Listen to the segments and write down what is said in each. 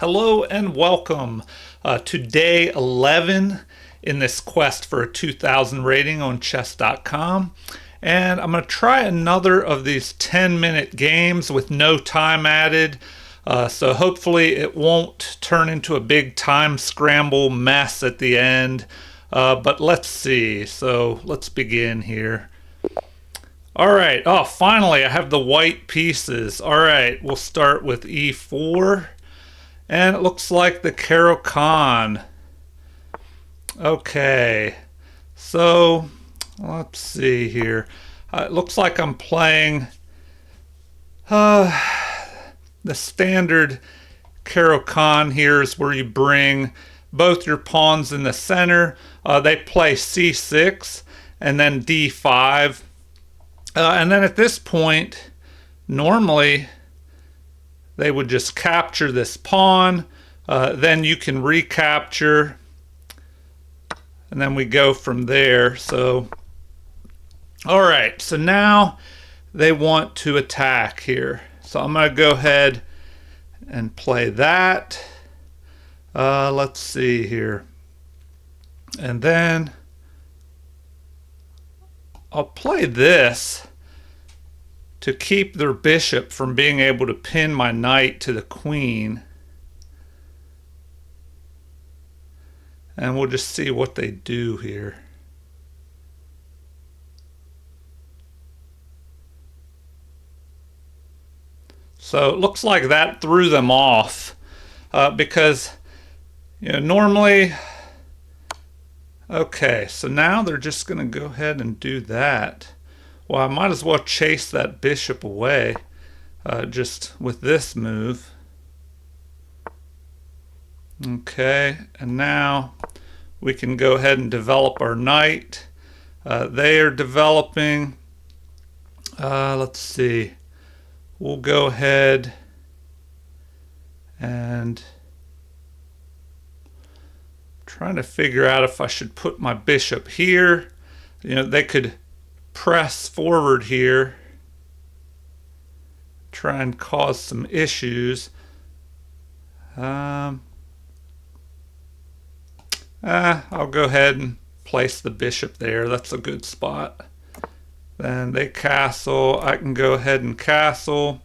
Hello and welcome to day 11 in this quest for a 2000 rating on chess.com. And I'm going to try another of these 10-minute games with no time added. So hopefully it won't turn into a big time scramble mess at the end. But let's see. So let's begin here. All right. Oh, finally, I have the white pieces. All right. We'll start with e4. And it looks like the Caro-Kann. Okay, so let's see here. It looks like I'm playing the standard Caro-Kann here is where you bring both your pawns in the center. They play c6 and then d5. And then at this point, normally they would just capture this pawn. Then you can recapture. And then we go from there. So, all right. So now they want to attack here. So I'm going to go ahead and play that. Let's see here. And then I'll play this to keep their bishop from being able to pin my knight to the queen. And we'll just see what they do here. So it looks like that threw them off because normally, okay, so now they're just going to go ahead and do that. Well, I might as well chase that bishop away just with this move. Okay, and now we can go ahead and develop our knight. They are developing. Let's see. We'll go ahead and trying to figure out if I should put my bishop here. They could press forward here, try and cause some issues. I'll go ahead and place the bishop there. That's a good spot. Then they castle. I can go ahead and castle.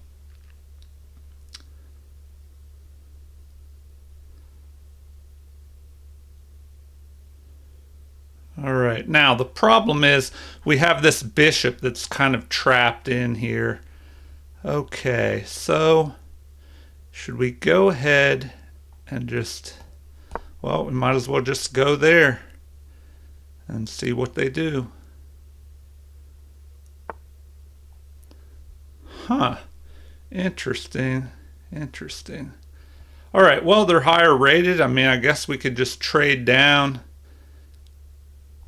All right. Now the problem is we have this bishop that's kind of trapped in here. Okay, so should we go ahead and just, well, we might as well just go there and see what they do. Huh. Interesting. Interesting. All right, well, they're higher rated. I mean, I guess we could just trade down.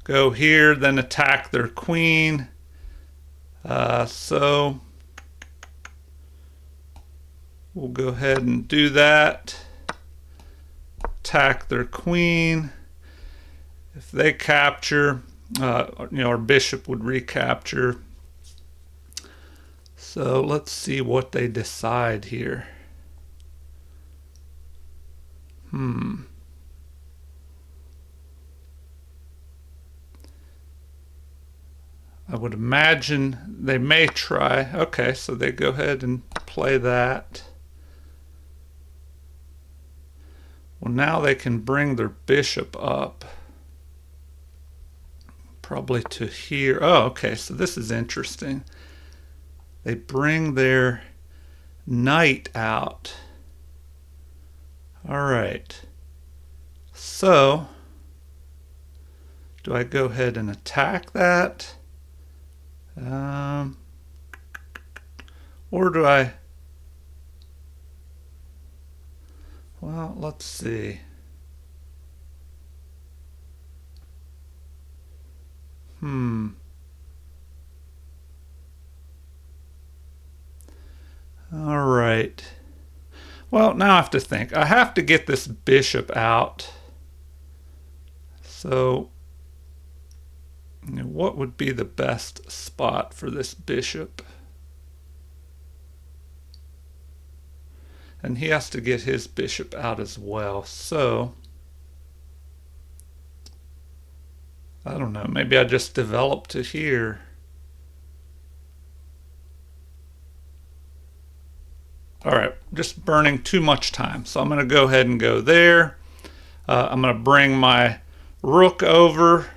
Go here, then attack their queen. So we'll go ahead and do that. Attack their queen. If they capture, our bishop would recapture. So let's see what they decide here. I would imagine they may try. Okay, so they go ahead and play that. Well, now they can bring their bishop up. Probably to here. Oh, okay, so this is interesting. They bring their knight out. All right. So, do I go ahead and attack that? Or do I? Well, let's see. All right. Well, now I have to think. I have to get this bishop out. So, what would be the best spot for this bishop? And he has to get his bishop out as well. So, I don't know, maybe I just develop to here. All right, just burning too much time. So I'm going to go ahead and go there. I'm going to bring my rook over.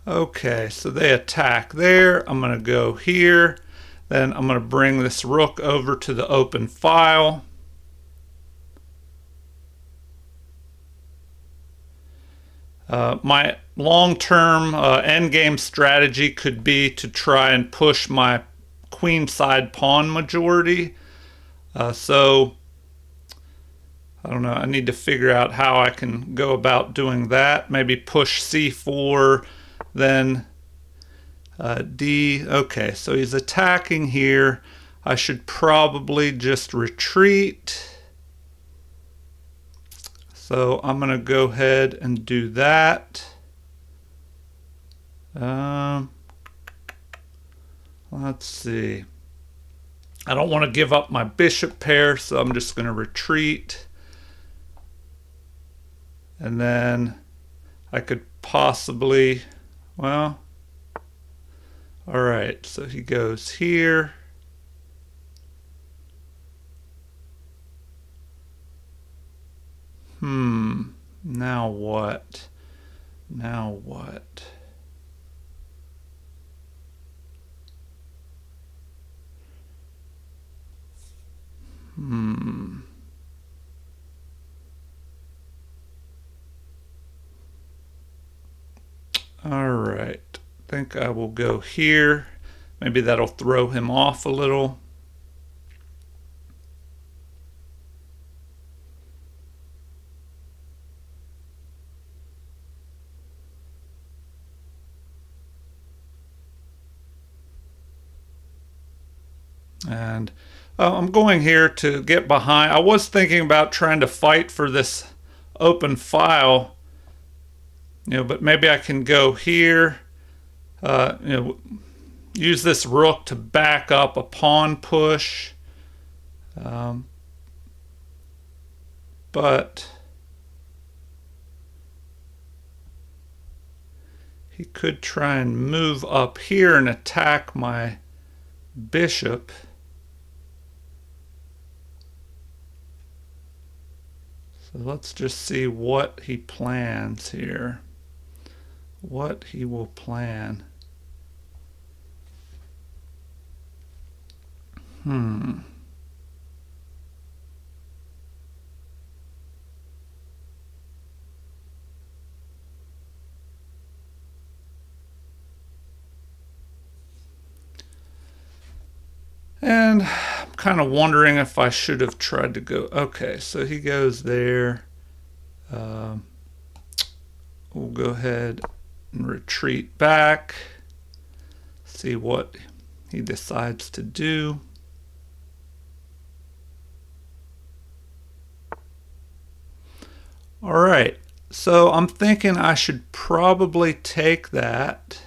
Okay, so they attack there. I'm going to go here. Then I'm going to bring this rook over to the open file. My long-term endgame strategy could be to try and push my queenside pawn majority. So I don't know, I need to figure out how I can go about doing that. Maybe push c4, then d. Okay, so he's attacking here. I should probably just retreat. So I'm going to go ahead and do that. Let's see. I don't want to give up my bishop pair, so I'm just going to retreat. And then I could possibly, well, all right, so he goes here. Now what? Now what? All right, I think I will go here. Maybe that'll throw him off a little. And I'm going here to get behind. I was thinking about trying to fight for this open file, but maybe I can go here, use this rook to back up a pawn push. But he could try and move up here and attack my bishop. So let's just see what he plans here. What he will plan. And I'm kind of wondering if I should have tried to go. Okay, so he goes there. We'll go ahead and retreat back. See what he decides to do. All right, so I'm thinking I should probably take that.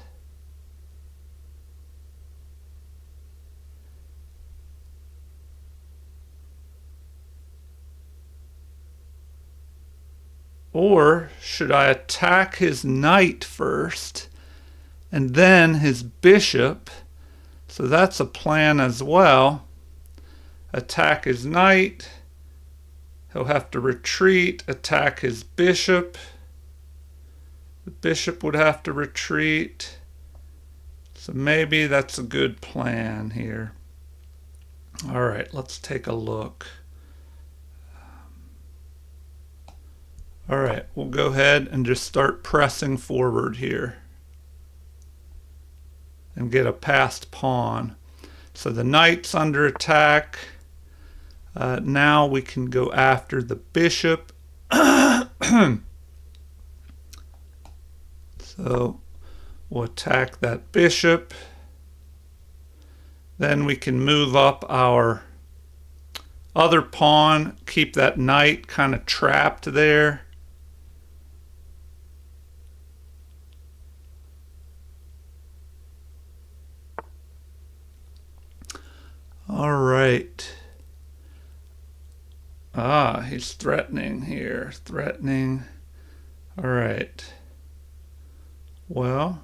Or should I attack his knight first and then his bishop? So that's a plan as well. Attack his knight. He'll have to retreat, attack his bishop. The bishop would have to retreat. So maybe that's a good plan here. All right, let's take a look. All right, we'll go ahead and just start pressing forward here and get a passed pawn. So the knight's under attack. Now we can go after the bishop. So we'll attack that bishop. Then we can move up our other pawn, keep that knight kind of trapped there. All right. He's threatening here. Threatening. All right. Well,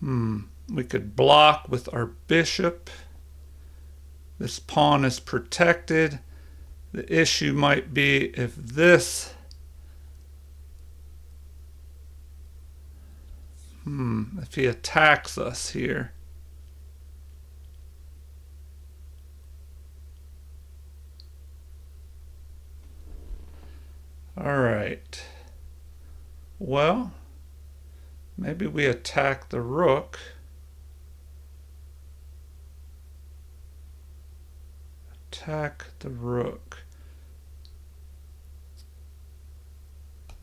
we could block with our bishop. This pawn is protected. The issue might be if this if he attacks us here. All right. Well, maybe we attack the rook. Attack the rook.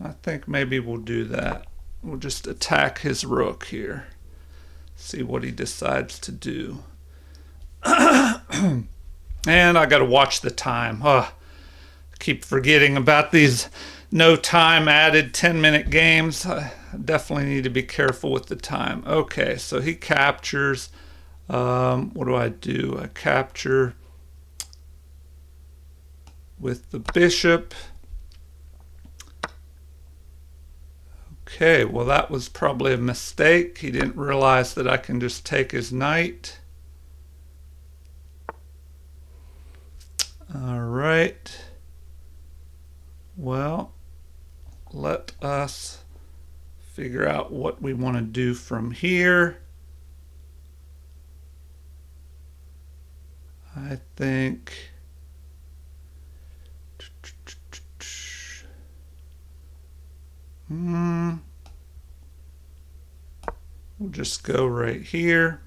I think maybe we'll do that. We'll just attack his rook here. See what he decides to do. And I got to watch the time. I keep forgetting about these no time added 10-minute games. I definitely need to be careful with the time. Okay, so he captures. What do? I capture with the bishop. Okay, well that was probably a mistake. He didn't realize that I can just take his knight. All right. Well, let us figure out what we want to do from here. I think we'll just go right here.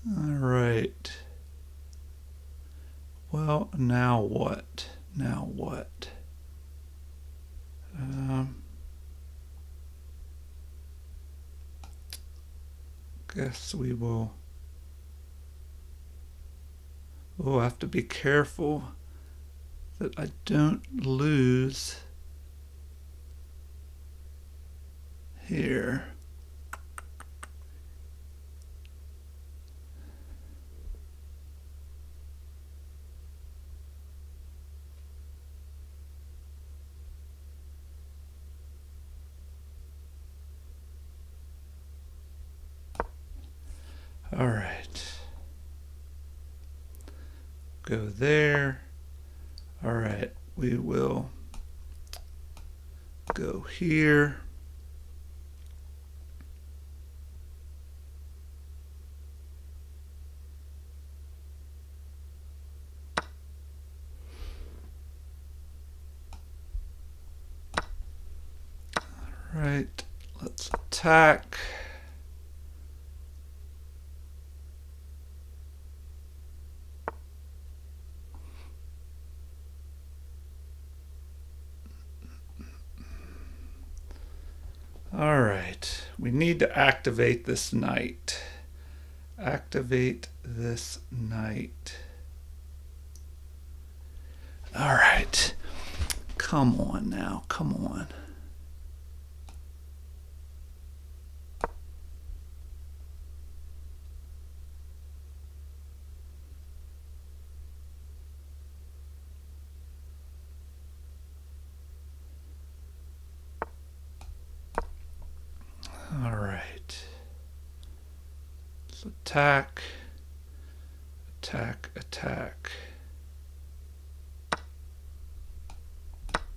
All right. Well, now what? Now what? Guess we will. Oh, I have to be careful that I don't lose here. All right. Go there. All right, we will go here. All right, let's attack. All right, we need to activate this knight. Activate this knight. All right, come on now, come on. All right. Let's attack, attack, attack.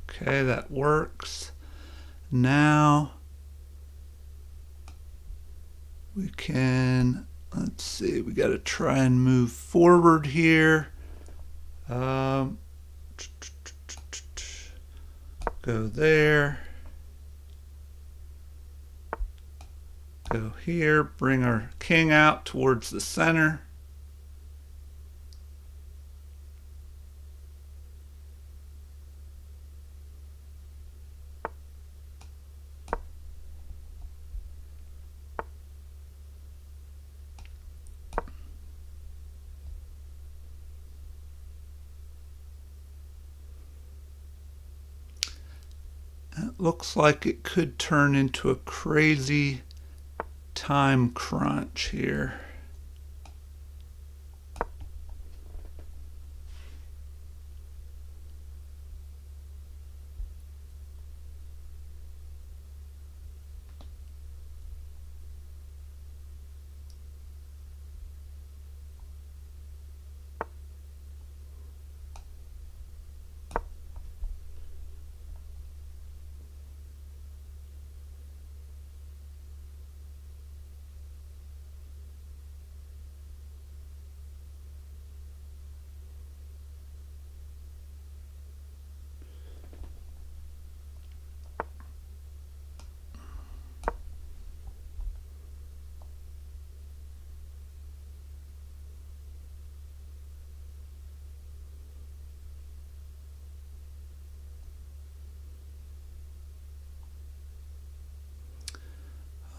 Okay, that works. Now we can, let's see, we got to try and move forward here. Go there. Go here, bring our king out towards the center. looks like it could turn into a crazy time crunch here.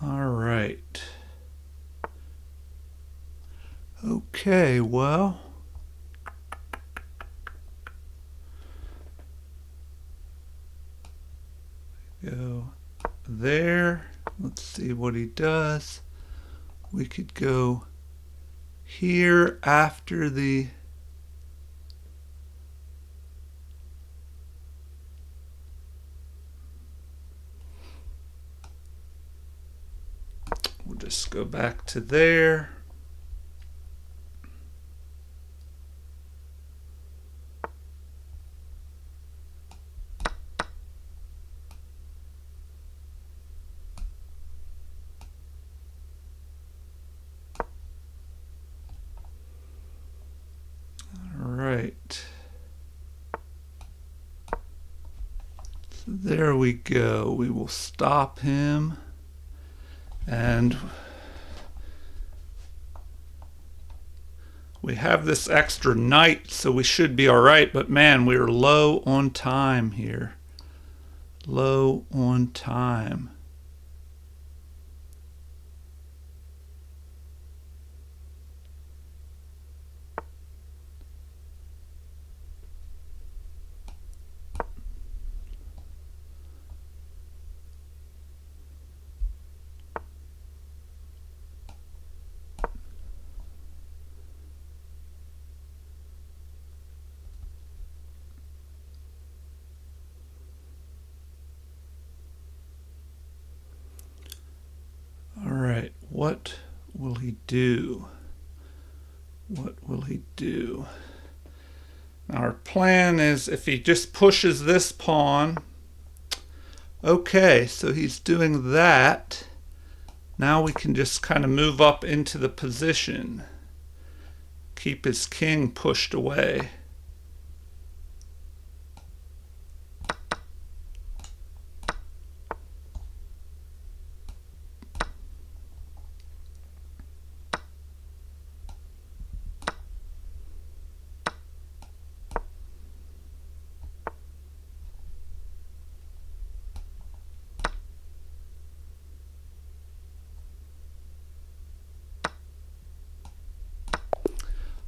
All right. Okay, well, go there. Let's see what he does. We could go here after the we'll just go back to there. Right. So there we go. We will stop him. And we have this extra knight, so we should be all right. But man, we're low on time here. Low on time. All right, what will he do? What will he do? Our plan is if he just pushes this pawn. Okay, so he's doing that. Now we can just kind of move up into the position. Keep his king pushed away.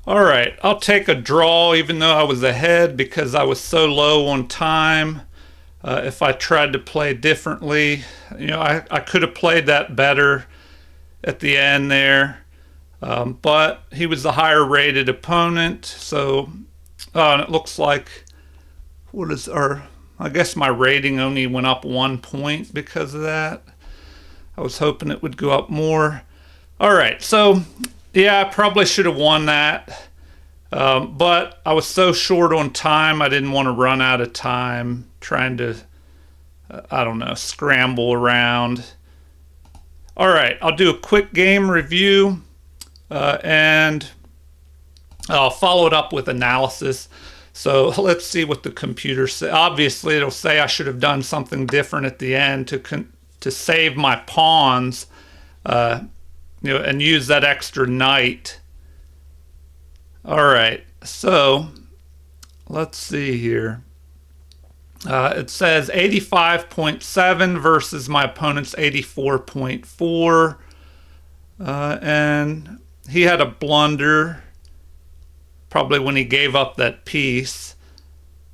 All right, I'll take a draw even though I was ahead because I was so low on time. If I tried to play differently, I could have played that better at the end there. But he was the higher rated opponent. So and it looks like, what is our, I guess my rating only went up 1 point because of that. I was hoping it would go up more. All right, so yeah, I probably should have won that. But I was so short on time, I didn't want to run out of time trying to, I don't know, scramble around. All right, I'll do a quick game review and I'll follow it up with analysis. So let's see what the computer says. Obviously, it'll say I should have done something different at the end to save my pawns, and use that extra knight. All right, so let's see here. It says 85.7 versus my opponent's 84.4. And he had a blunder, probably when he gave up that piece.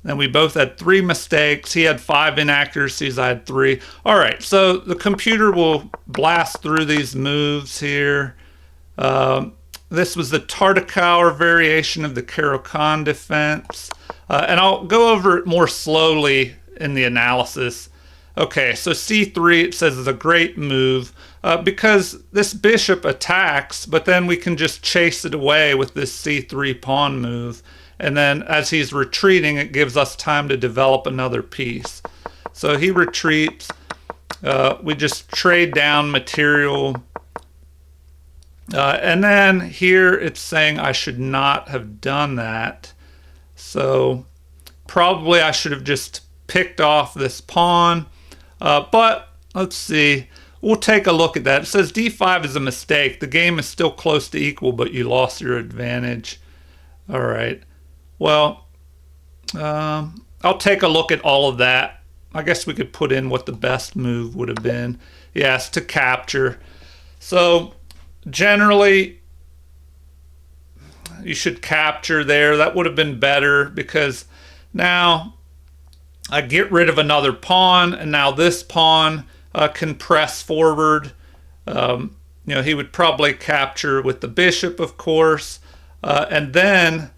And we both had 3 mistakes. He had 5 inaccuracies. I had 3. All right, so the computer will blast through these moves here. This was the Tartakower variation of the Caro-Kann defense. And I'll go over it more slowly in the analysis. Okay, so c3, it says, is a great move because this bishop attacks, but then we can just chase it away with this c3 pawn move. And then as he's retreating, it gives us time to develop another piece. So he retreats. We just trade down material. And then here it's saying I should not have done that. So probably I should have just picked off this pawn. But let's see. We'll take a look at that. It says d5 is a mistake. The game is still close to equal, but you lost your advantage. All right. Well, I'll take a look at all of that. I guess we could put in what the best move would have been. Yes, to capture. So generally, you should capture there. That would have been better because now I get rid of another pawn, and now this pawn can press forward. He would probably capture with the bishop, of course, and then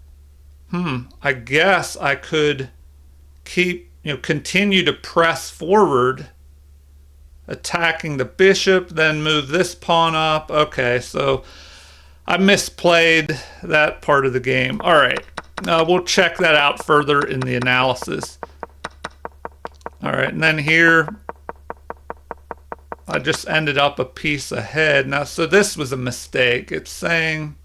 I guess I could continue to press forward, attacking the bishop, then move this pawn up. Okay, so I misplayed that part of the game. All right, we'll check that out further in the analysis. All right, and then here, I just ended up a piece ahead. Now, so this was a mistake. It's saying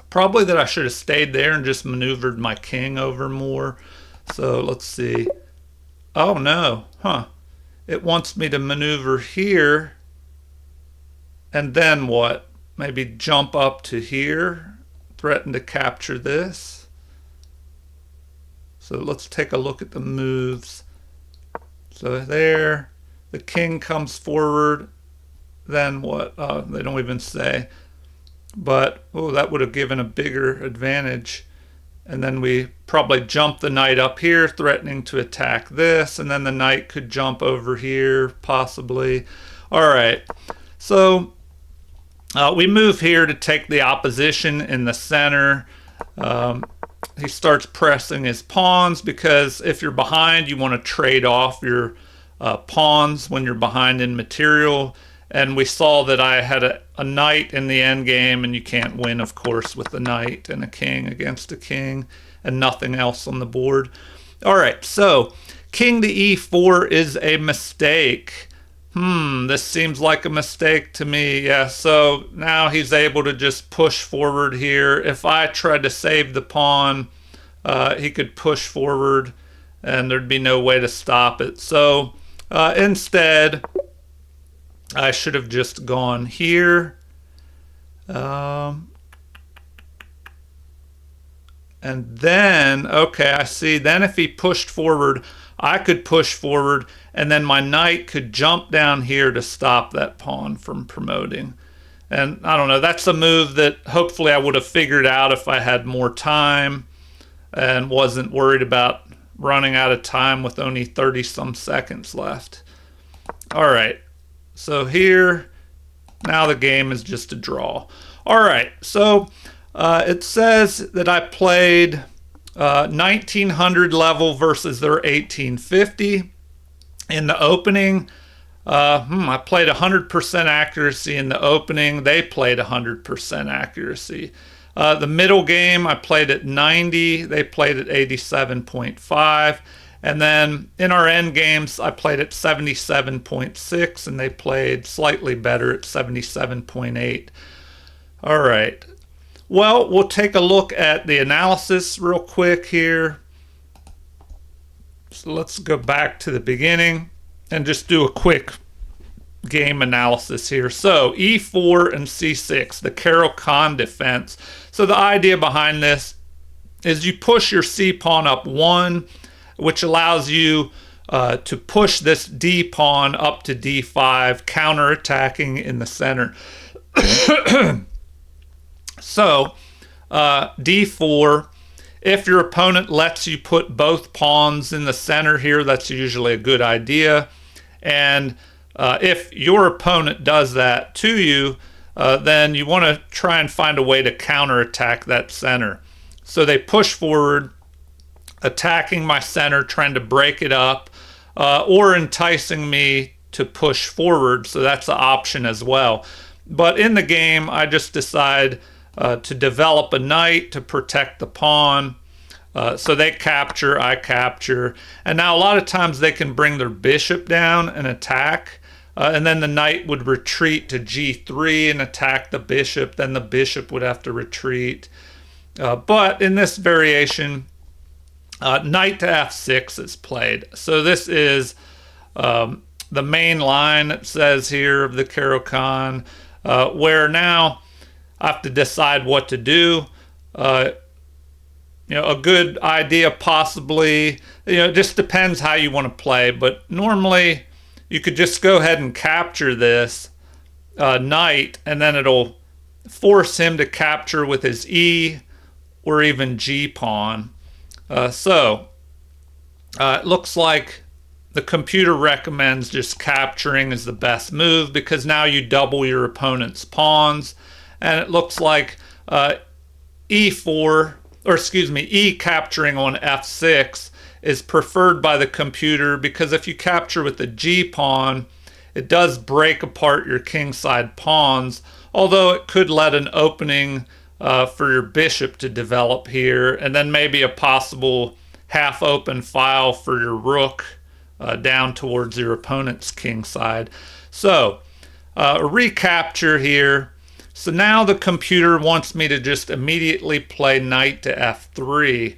probably that I should have stayed there and just maneuvered my king over more. So let's see. Oh no, it wants me to maneuver here. And then what? Maybe jump up to here, threaten to capture this. So let's take a look at the moves. So there, the king comes forward. Then what? They don't even say. But, that would have given a bigger advantage. And then we probably jump the knight up here, threatening to attack this. And then the knight could jump over here, possibly. All right. So we move here to take the opposition in the center. He starts pressing his pawns because if you're behind, you want to trade off your pawns when you're behind in material. And we saw that I had a knight in the end game, and you can't win, of course, with a knight and a king against a king and nothing else on the board. All right, so king to e4 is a mistake. This seems like a mistake to me. Yeah, so now he's able to just push forward here. If I tried to save the pawn, he could push forward, and there'd be no way to stop it. So instead, I should have just gone here. And then, okay, I see. Then if he pushed forward, I could push forward, and then my knight could jump down here to stop that pawn from promoting. And I don't know, that's a move that hopefully I would have figured out if I had more time and wasn't worried about running out of time with only 30-some seconds left. All right. So here, now the game is just a draw. All right, so it says that I played 1900 level versus their 1850 in the opening. I played 100% accuracy in the opening. They played 100% accuracy. The middle game, I played at 90. They played at 87.5. And then in our end games, I played at 77.6, and they played slightly better at 77.8. All right. Well, we'll take a look at the analysis real quick here. So let's go back to the beginning and just do a quick game analysis here. So e4 and c6, the Caro-Kann defense. So the idea behind this is you push your c pawn up 1, which allows you to push this d pawn up to d5, counterattacking in the center. So d4 If your opponent lets you put both pawns in the center here, that's usually a good idea. And if your opponent does that to you, then you want to try and find a way to counterattack that center. So they push forward, attacking my center, trying to break it up, or enticing me to push forward. So that's an option as well. But in the game, I just decide to develop a knight to protect the pawn. So they capture, I capture. And now a lot of times they can bring their bishop down and attack. And then the knight would retreat to g3 and attack the bishop. Then the bishop would have to retreat. But in this variation, knight to f6 is played. So this is the main line, it says here, of the Caro-Kann, where now I have to decide what to do. A good idea possibly, it just depends how you want to play, but normally you could just go ahead and capture this knight, and then it'll force him to capture with his E or even G pawn. So it looks like the computer recommends just capturing is the best move, because now you double your opponent's pawns. And it looks like E4, or excuse me, E capturing on F6 is preferred by the computer, because if you capture with the G pawn, it does break apart your kingside pawns, although it could let an opening for your bishop to develop here, and then maybe a possible half open file for your rook down towards your opponent's kingside. So a recapture here. So now the computer wants me to just immediately play knight to f3.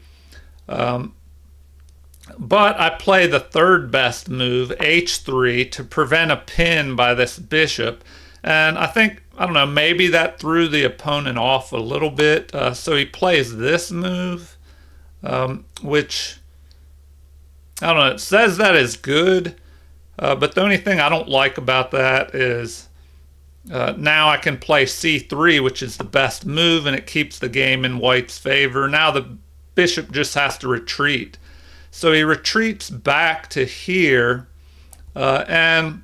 But I play the third best move, h3, to prevent a pin by this bishop. And I think, I don't know, maybe that threw the opponent off a little bit. So he plays this move, which, I don't know, it says that is good. But the only thing I don't like about that is now I can play c3, which is the best move, and it keeps the game in white's favor. Now the bishop just has to retreat. So he retreats back to here and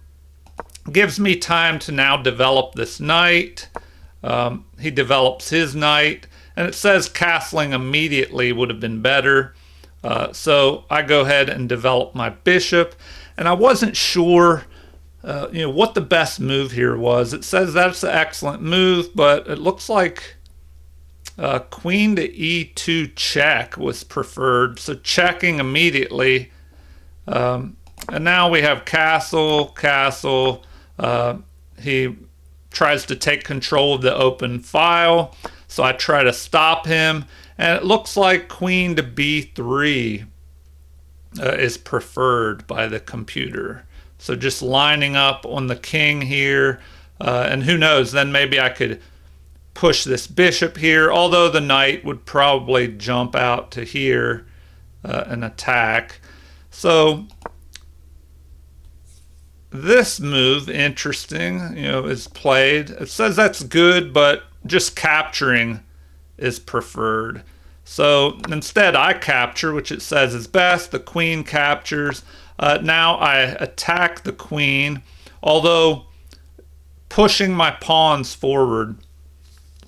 gives me time to now develop this knight. He develops his knight, and it says castling immediately would have been better. So I go ahead and develop my bishop, and I wasn't sure what the best move here was. It says that's an excellent move, but it looks like queen to e2 check was preferred. So checking immediately. And now we have castle, castle. He tries to take control of the open file. So I try to stop him. And it looks like queen to b3 is preferred by the computer. So just lining up on the king here, and who knows, then maybe I could push this bishop here, although the knight would probably jump out to here and attack. So this move, interesting, is played. It says that's good, but just capturing is preferred. So instead I capture, which it says is best. The queen captures. Now I attack the queen, although pushing my pawns forward.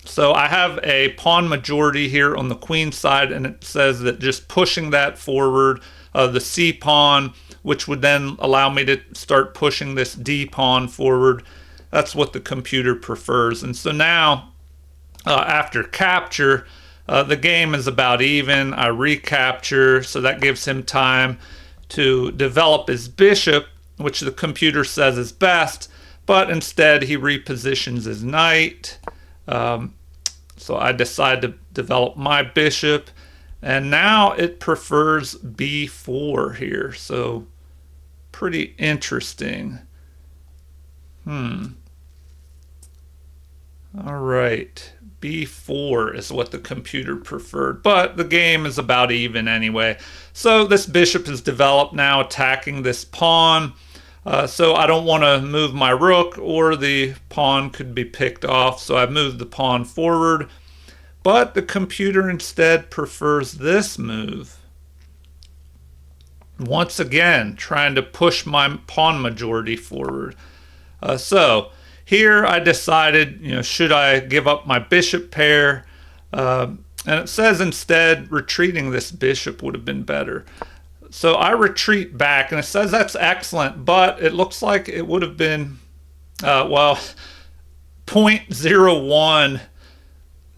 So I have a pawn majority here on the queen side, and it says that just pushing that forward, the c pawn, which would then allow me to start pushing this d pawn forward. That's what the computer prefers. And so now, after capture, the game is about even. I recapture, so that gives him time to develop his bishop, which the computer says is best, but instead he repositions his knight. So I decide to develop my bishop, and now it prefers b4 here. So pretty interesting. All right. b4 is what the computer preferred, but the game is about even anyway. So this bishop is developed now, attacking this pawn. So I don't want to move my rook, or the pawn could be picked off. So I've moved the pawn forward. but the computer instead prefers this move. Once again, trying to push my pawn majority forward. So here I decided, should I give up my bishop pair? And it says instead retreating this bishop would have been better. So I retreat back, and it says that's excellent, but it looks like it would have been, 0.01.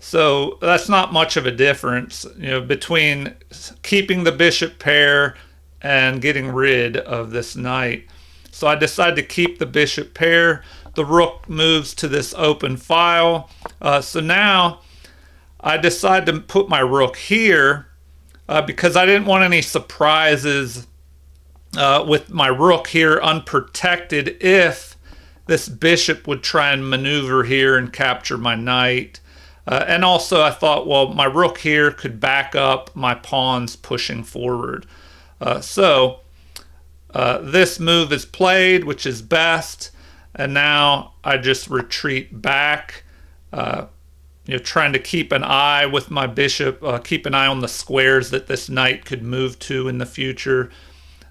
So that's not much of a difference, between keeping the bishop pair and getting rid of this knight. So I decided to keep the bishop pair. The rook moves to this open file. So now I decide to put my rook here because I didn't want any surprises with my rook here unprotected if this bishop would try and maneuver here and capture my knight. And also I thought, well, my rook here could back up my pawns pushing forward. So this move is played, which is best. And now I just retreat back, trying to keep an eye with my bishop, keep an eye on the squares that this knight could move to in the future.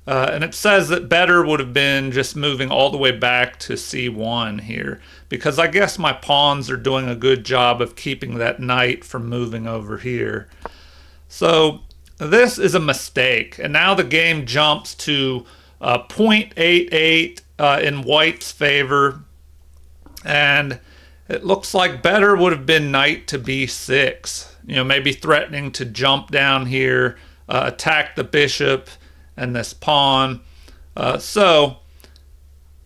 And it says that better would have been just moving all the way back to c1 here, because I guess my pawns are doing a good job of keeping that knight from moving over here. So this is a mistake, and now the game jumps to 0.88 in white's favor, and it looks like better would have been knight to b6, maybe threatening to jump down here, attack the bishop and this pawn. So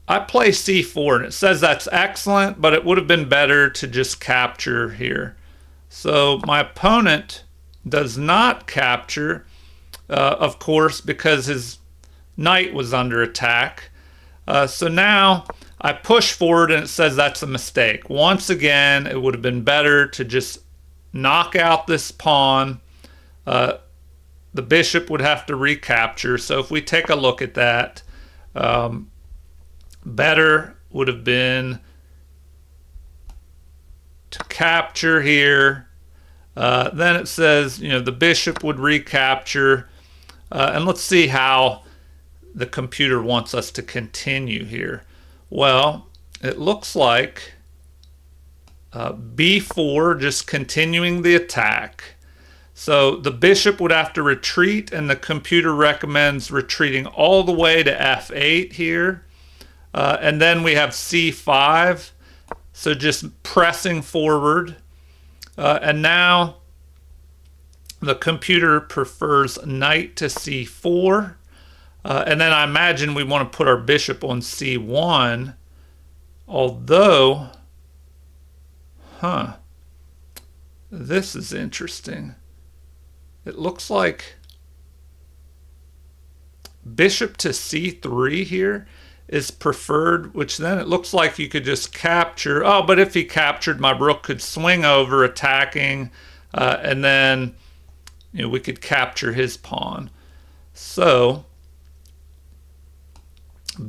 I play c4, and it says that's excellent, but it would have been better to just capture here. So my opponent does not capture, of course, because his knight was under attack. So now I push forward, and it says that's a mistake. Once again, it would have been better to just knock out this pawn. The bishop would have to recapture. So if we take a look at that, better would have been to capture here. Then it says, the bishop would recapture. And let's see how the computer wants us to continue here. Well, it looks like b4, just continuing the attack. So the bishop would have to retreat, and the computer recommends retreating all the way to f8 here. And then we have c5, so just pressing forward. And now the computer prefers knight to c4. And then I imagine we want to put our bishop on c1, although, this is interesting. It looks like bishop to c3 here is preferred, which then it looks like you could just capture. Oh, but if he captured, my rook could swing over attacking, and then we could capture his pawn. So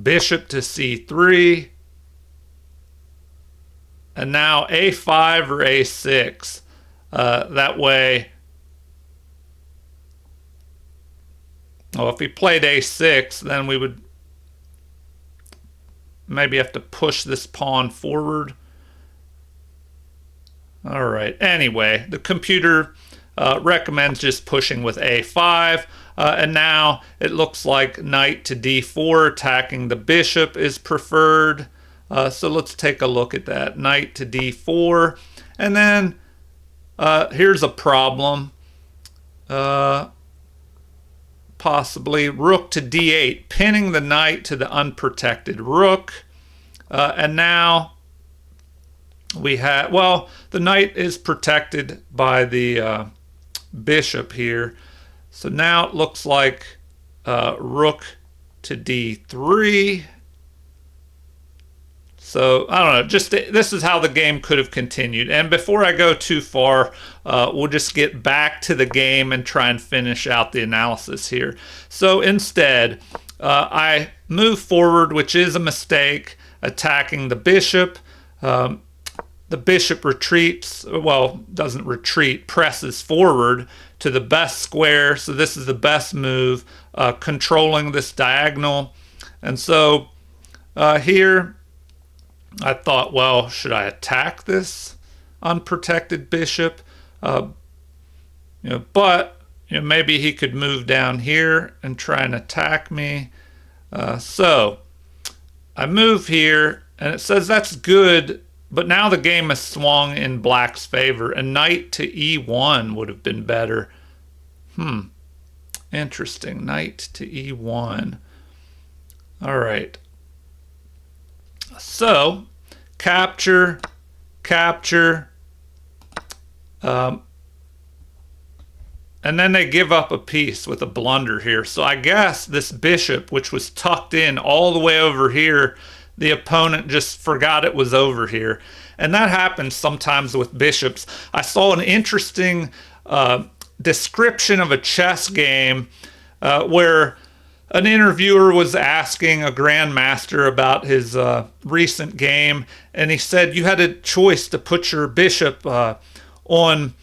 bishop to c3, and now a5 or a6. That way, if he played a6, then we would maybe have to push this pawn forward. All right, anyway, the computer recommends just pushing with a5. And now it looks like knight to d4, attacking the bishop, is preferred. So let's take a look at that. Knight to d4. And then here's a problem. Possibly rook to d8, pinning the knight to the unprotected rook. And now we have, the knight is protected by the bishop here. So now it looks like rook to d3. So I don't know, just this is how the game could have continued. And before I go too far, we'll just get back to the game and try and finish out the analysis here. So instead, I move forward, which is a mistake, attacking the bishop. The the bishop retreats, well, doesn't retreat, presses forward to the best square. So this is the best move, controlling this diagonal. And so here I thought, well, should I attack this unprotected bishop? But maybe he could move down here and try and attack me. So I move here, and it says that's good, but now the game has swung in black's favor, and knight to e1 would have been better. Interesting. Knight to e1. All right. So capture, capture, and then they give up a piece with a blunder here. So I guess this bishop, which was tucked in all the way over here, the opponent just forgot it was over here. And that happens sometimes with bishops. I saw an interesting description of a chess game where an interviewer was asking a grandmaster about his recent game, and he said you had a choice to put your bishop on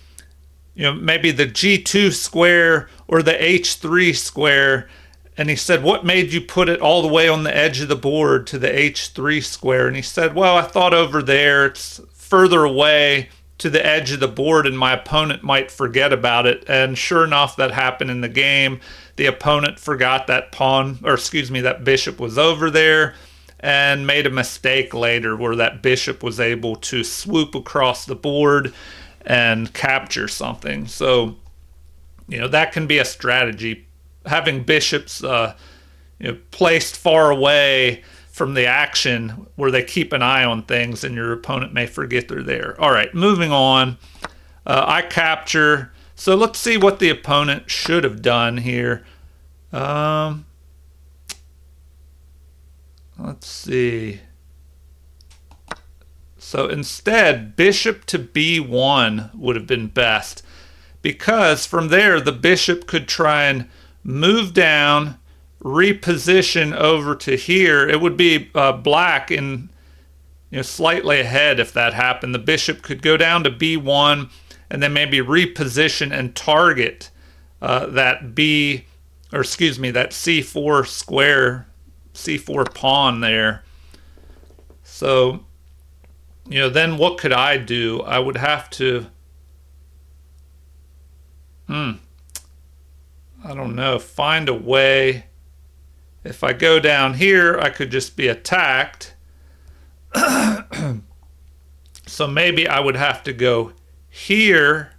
maybe the g2 square or the h3 square. And he said, what made you put it all the way on the edge of the board to the h3 square? And he said, well, I thought over there it's further away to the edge of the board and my opponent might forget about it. And sure enough, that happened in the game. The opponent forgot that that bishop was over there and made a mistake later where that bishop was able to swoop across the board and capture something. So, that can be a strategy. Having bishops placed far away from the action where they keep an eye on things and your opponent may forget they're there. All right, moving on. I capture. So let's see what the opponent should have done here. Let's see. So instead, bishop to b1 would have been best, because from there the bishop could try and move down, reposition over to here. It would be black in slightly ahead if that happened. The bishop could go down to b1 and then maybe reposition and target that c4 square, c4 pawn there. So then what could I do? I would have to, I don't know, find a way. If I go down here, I could just be attacked. So maybe I would have to go here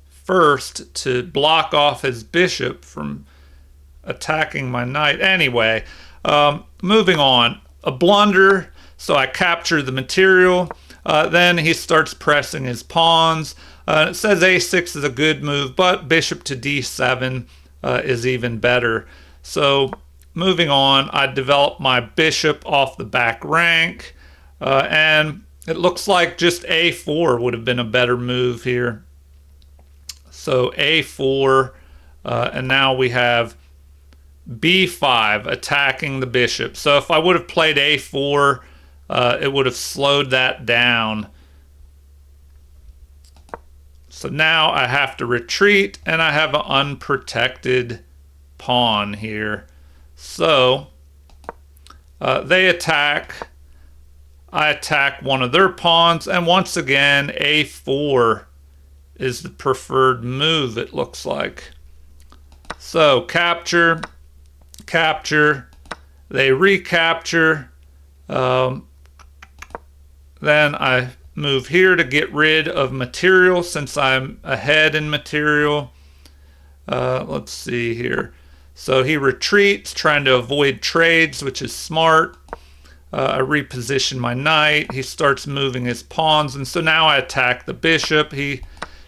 first to block off his bishop from attacking my knight. Anyway, moving on. A blunder. So I capture the material. Then he starts pressing his pawns. It says a6 is a good move, but bishop to d7 is even better. So moving on, I develop my bishop off the back rank. And it looks like just a4 would have been a better move here. So a4, and now we have b5 attacking the bishop. So if I would have played a4, it would have slowed that down. So now I have to retreat, and I have an unprotected pawn here. So they attack. I attack one of their pawns, and once again, a4 is the preferred move, it looks like. So capture, capture, they recapture. Then I move here to get rid of material since I'm ahead in material. Let's see here. So he retreats, trying to avoid trades, which is smart. I reposition my knight. He starts moving his pawns, and so now I attack the bishop. He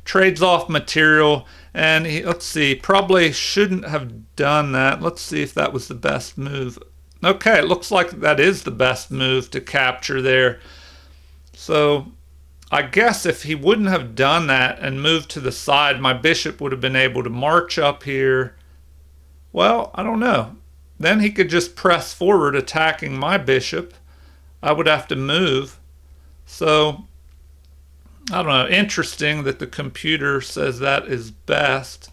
trades off material, and let's see, probably shouldn't have done that. Let's see if that was the best move. Okay, it looks like that is the best move to capture there. So I guess if he wouldn't have done that and moved to the side, my bishop would have been able to march up here. Well, I don't know. Then he could just press forward attacking my bishop. I would have to move. So I don't know, interesting that the computer says that is best.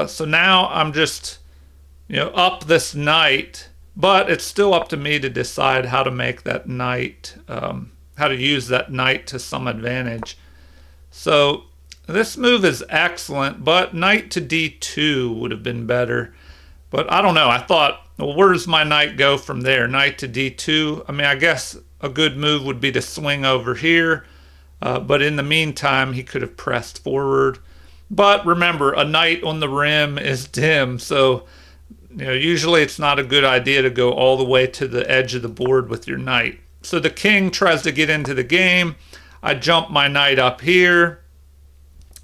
So now I'm just, up this knight, but it's still up to me to decide how to make that knight, how to use that knight to some advantage. So this move is excellent, but knight to d2 would have been better. But I don't know. I thought, well, where does my knight go from there? Knight to d2. I mean, I guess a good move would be to swing over here. But in the meantime, he could have pressed forward. But remember, a knight on the rim is dim. So, usually it's not a good idea to go all the way to the edge of the board with your knight. So the king tries to get into the game. I jump my knight up here.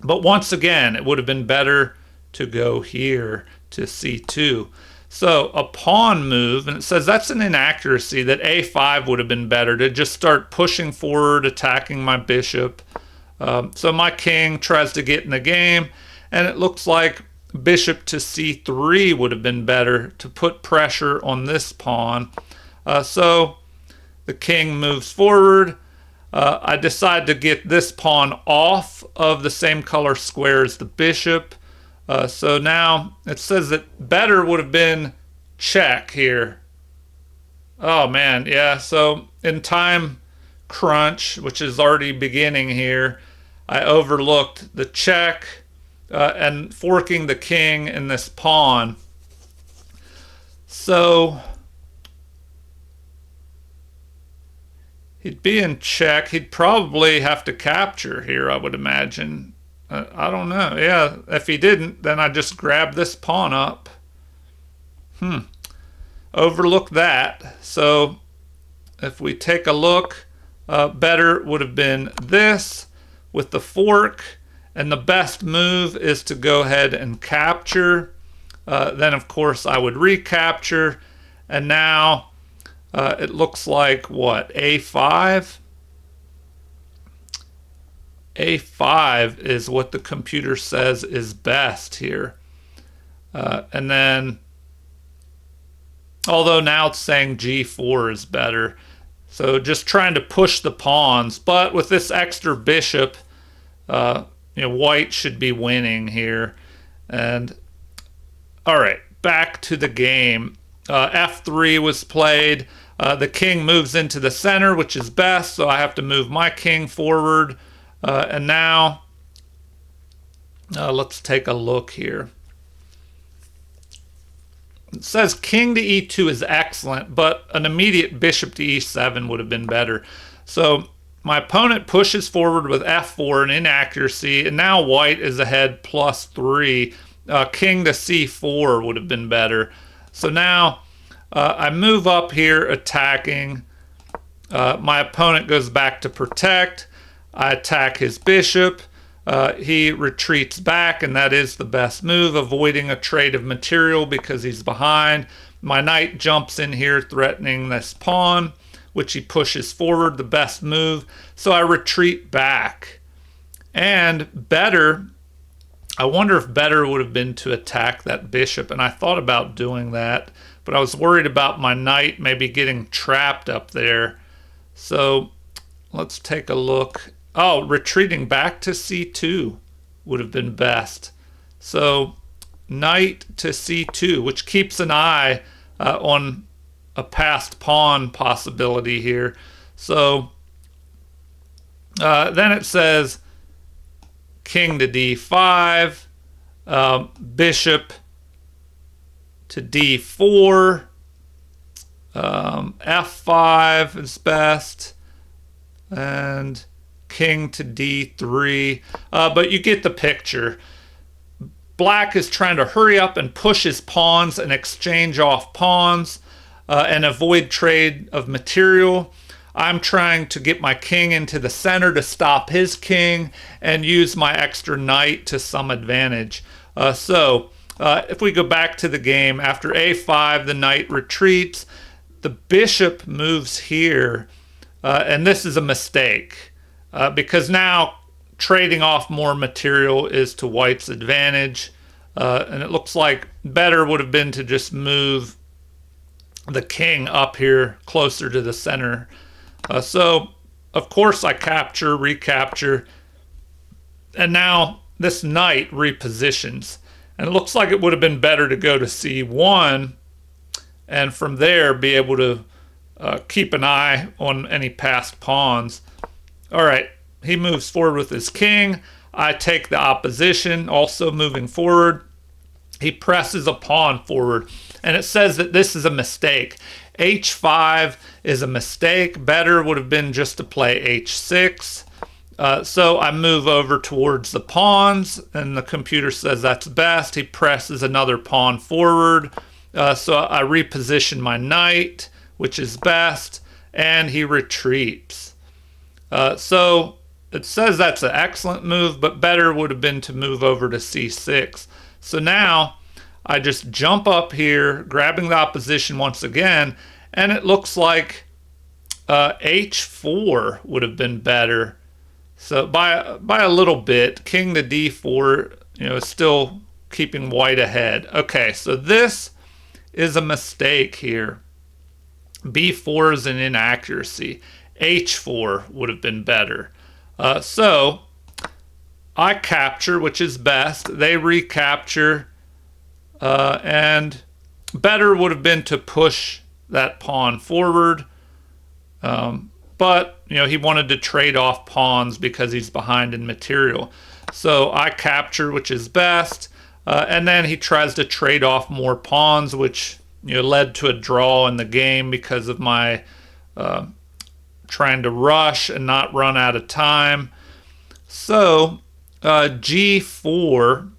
But once again, it would have been better to go here to c2. So a pawn move, and it says that's an inaccuracy, that a5 would have been better, to just start pushing forward, attacking my bishop. So my king tries to get in the game, and it looks like bishop to c3 would have been better to put pressure on this pawn. So the king moves forward. I decide to get this pawn off of the same color square as the bishop. So now it says that better would have been check here. Oh man, yeah. So in time crunch, which is already beginning here, I overlooked the check and forking the king in this pawn. So he'd be in check. He'd probably have to capture here, I would imagine. I don't know. Yeah, if he didn't, then I just grab this pawn up. Overlook that. So if we take a look, better would have been this with the fork. And the best move is to go ahead and capture. Then, of course, I would recapture. And now it looks like, what, a5? a5 is what the computer says is best here. And then, although now it's saying g4 is better. So just trying to push the pawns. But with this extra bishop, white should be winning here. And all right, back to the game. f3 was played. The king moves into the center, which is best. So I have to move my king forward. And now, let's take a look here. It says king to e2 is excellent, but an immediate bishop to e7 would have been better. So my opponent pushes forward with f4, an inaccuracy, and now white is ahead +3. King to c4 would have been better. So now I move up here attacking. My opponent goes back to protect. I attack his bishop. He retreats back, and that is the best move, avoiding a trade of material because he's behind. My knight jumps in here, threatening this pawn, which he pushes forward, the best move. So I retreat back. And better, I wonder if better would have been to attack that bishop. And I thought about doing that, but I was worried about my knight maybe getting trapped up there. So let's take a look. Oh, retreating back to c2 would have been best. So knight to c2, which keeps an eye on a passed pawn possibility here. So then it says king to d5, bishop to d4, f5 is best, and king to d3, but you get the picture. Black is trying to hurry up and push his pawns and exchange off pawns and avoid trade of material. I'm trying to get my king into the center to stop his king and use my extra knight to some advantage. So if we go back to the game, after a5, the knight retreats. The bishop moves here, and this is a mistake. Because now trading off more material is to white's advantage. And it looks like better would have been to just move the king up here closer to the center. So, of course, I capture, recapture, And now this knight repositions. And it looks like it would have been better to go to c1 and from there be able to keep an eye on any passed pawns. All right, he moves forward with his king. I take the opposition, also moving forward. He presses a pawn forward, and it says that this is a mistake. h5 is a mistake. Better would have been just to play h6. So I move over towards the pawns, and the computer says that's best. He presses another pawn forward. So I reposition my knight, which is best, and he retreats. So it says that's an excellent move, but better would have been to move over to c6. So now I just jump up here, grabbing the opposition once again, and it looks like h4 would have been better. So by a little bit, king to d4, is still keeping white ahead. Okay, so this is a mistake here. b4 is an inaccuracy. h4 would have been better. So I capture, which is best. They recapture, and better would have been to push that pawn forward. But he wanted to trade off pawns because he's behind in material. So I capture, which is best, and then he tries to trade off more pawns, which led to a draw in the game because of my trying to rush and not run out of time. So g4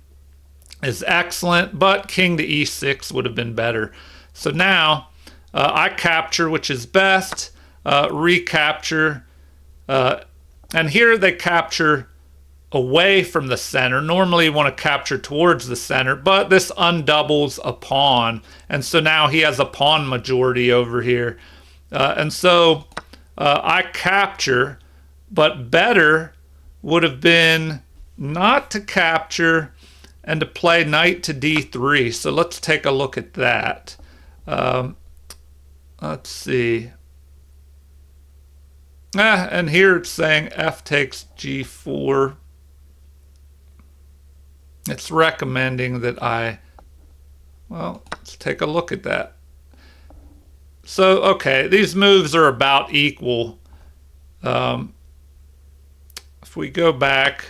is excellent, but king to e6 would have been better. So now I capture, which is best, recapture, and here they capture away from the center. Normally you want to capture towards the center, but this undoubles a pawn, and so now he has a pawn majority over here. And so I capture, but better would have been not to capture and to play knight to d3. So let's take a look at that. Let's see. And here it's saying f takes g4. It's recommending that let's take a look at that. So, okay, these moves are about equal. If we go back,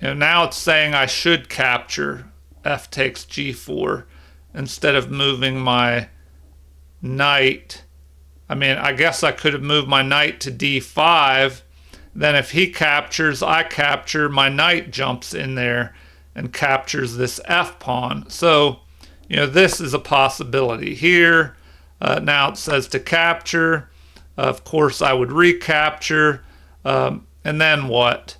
now it's saying I should capture f takes g4 instead of moving my knight. I mean, I guess I could have moved my knight to d5. Then if he captures, I capture, my knight jumps in there and captures this f pawn. So, this is a possibility here. Now it says to capture. Of course, I would recapture. And then what?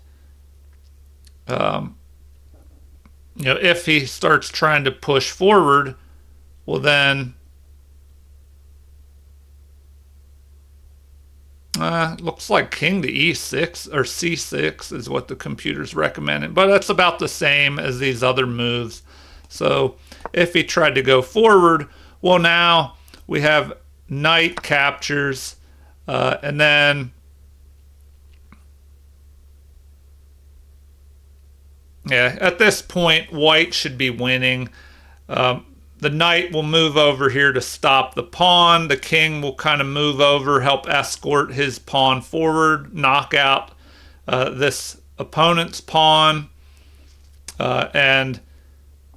If he starts trying to push forward, well then, looks like king to e6 or c6 is what the computer's recommending, but that's about the same as these other moves. So if he tried to go forward, well, now we have knight captures, and then at this point white should be winning. The knight will move over here to stop the pawn. The king will kind of move over, help escort his pawn forward, knock out this opponent's pawn, and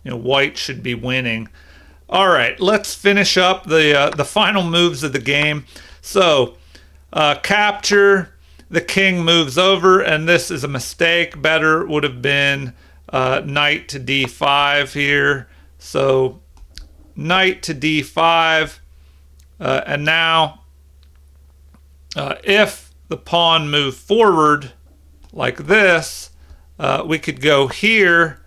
white should be winning. All right, let's finish up the final moves of the game. So capture, the king moves over, and this is a mistake. Better would have been knight to d5 here. So knight to d5, and now if the pawn moved forward like this, we could go here,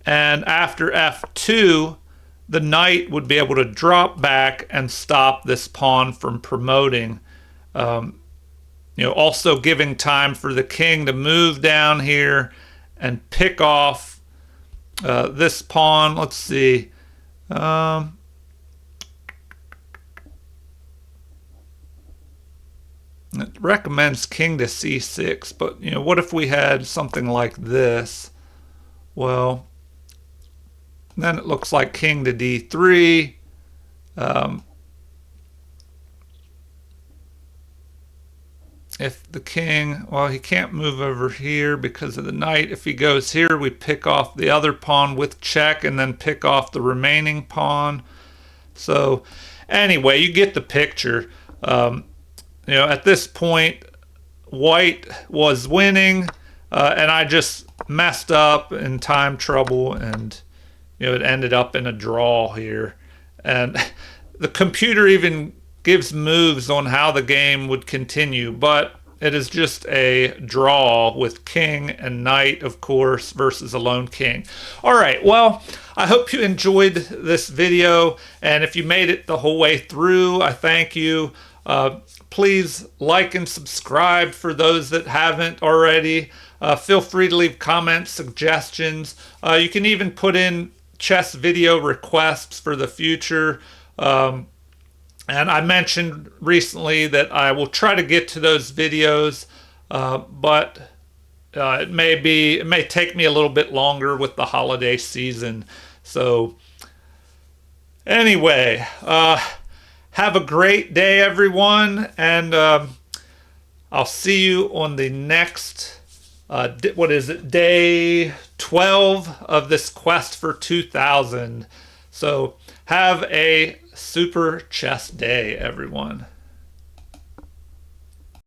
and after f2 the knight would be able to drop back and stop this pawn from promoting, also giving time for the king to move down here and pick off this pawn. Let's see. It recommends king to c6, but what if we had something like this? Well, then it looks like king to d3. If the king, well, he can't move over here because of the knight. If he goes here, we pick off the other pawn with check and then pick off the remaining pawn. So anyway, you get the picture. At this point, white was winning, and I just messed up in time trouble, and it ended up in a draw here. And the computer even gives moves on how the game would continue, but it is just a draw with king and knight, of course, versus a lone king. All right, well, I hope you enjoyed this video, and if you made it the whole way through, I thank you. Please like and subscribe for those that haven't already. Feel free to leave comments, suggestions. You can even put in chess video requests for the future. And I mentioned recently that I will try to get to those videos, but it may take me a little bit longer with the holiday season. So anyway, have a great day, everyone, and I'll see you on the next, day 12 of this quest for 2000. So have a super chess day, everyone.